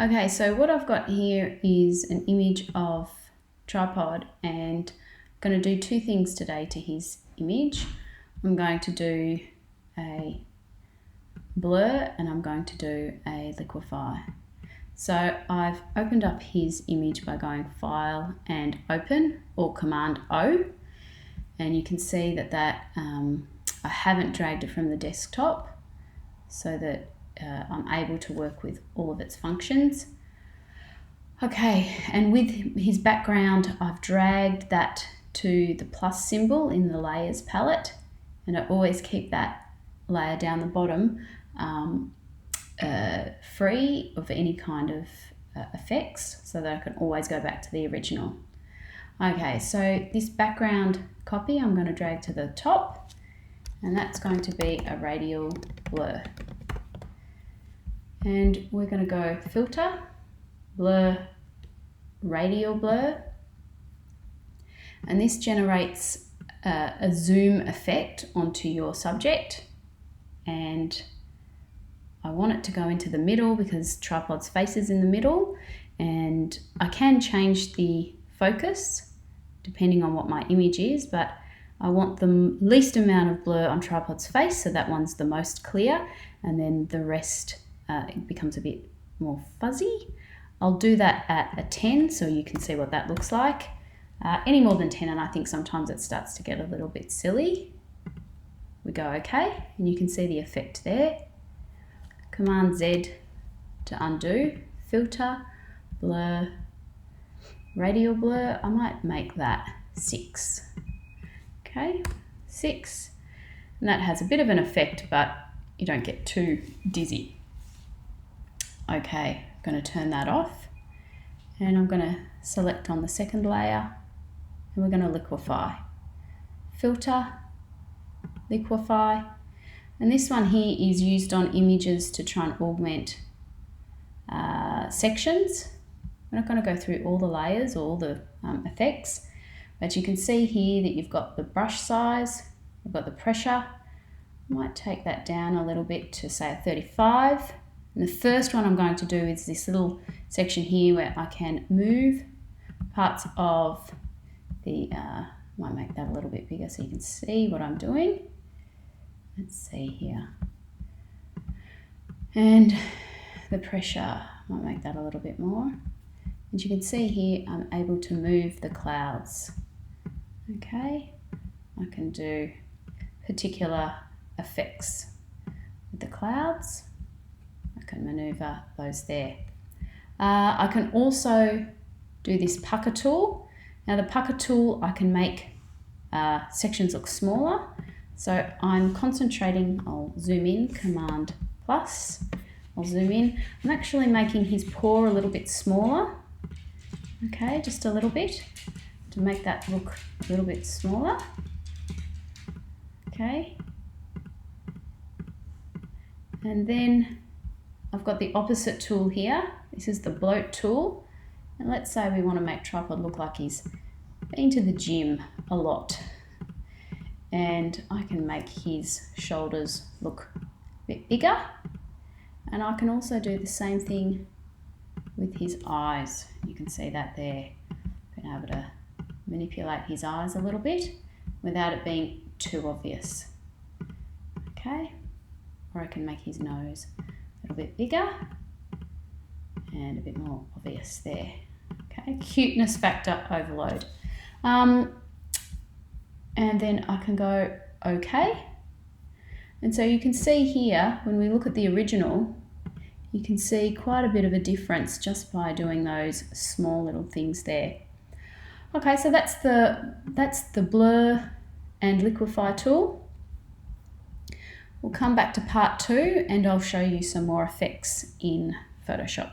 Okay, so what I've got here is an image of tripod, and I'm going to do two things today to his image. I'm going to do a blur and I'm going to do a liquify. So I've opened up his image by going File and Open, or Command O, and you can see that I haven't dragged it from the desktop so that I'm able to work with all of its functions. Okay, and with his background, I've dragged that to the plus symbol in the layers palette, and I always keep that layer down the bottom free of any kind of effects, so that I can always go back to the original. Okay, so this background copy I'm going to drag to the top, and that's going to be a radial blur. And we're going to go Filter, Blur, Radial Blur, and this generates a zoom effect onto your subject, and I want it to go into the middle because tripod's face is in the middle, and I can change the focus depending on what my image is, but I want the least amount of blur on tripod's face, so that one's the most clear, and then the rest it becomes a bit more fuzzy. I'll do that at a 10 so you can see what that looks like. Any more than 10 and I think sometimes it starts to get a little bit silly. We go OK, and you can see the effect there. Command Z to undo, Filter, Blur, Radial Blur. I might make that 6. Okay, 6. And that has a bit of an effect, but you don't get too dizzy. Okay, I'm going to turn that off, and I'm going to select on the second layer, and we're going to liquify. Filter, liquify, and this one here is used on images to try and augment sections. We're not going to go through all the layers, all the effects, but you can see here that you've got the brush size, you've got the pressure. I might take that down a little bit to say a 35. And the first one I'm going to do is this little section here where I can move parts of the, might make that a little bit bigger so you can see what I'm doing. Let's see here. And the pressure, might make that a little bit more. And you can see here I'm able to move the clouds. Okay, I can do particular effects with the clouds. I can maneuver those there. I can also do this pucker tool. Now the pucker tool, I can make sections look smaller. So I'm concentrating, I'll zoom in, Command plus, I'll zoom in. I'm actually making his paw a little bit smaller. Okay, just a little bit to make that look a little bit smaller. Okay. And then I've got the opposite tool here. This is the bloat tool. And let's say we want to make tripod look like he's been to the gym a lot. And I can make his shoulders look a bit bigger. And I can also do the same thing with his eyes. You can see that there. Been able to manipulate his eyes a little bit without it being too obvious. Okay. Or I can make his nose a little bit bigger and a bit more obvious there. Okay, cuteness factor overload. And then I can go OK. And so you can see here, when we look at the original, you can see quite a bit of a difference just by doing those small little things there. Okay, so that's the blur and liquify tool. We'll come back to part 2 and I'll show you some more effects in Photoshop.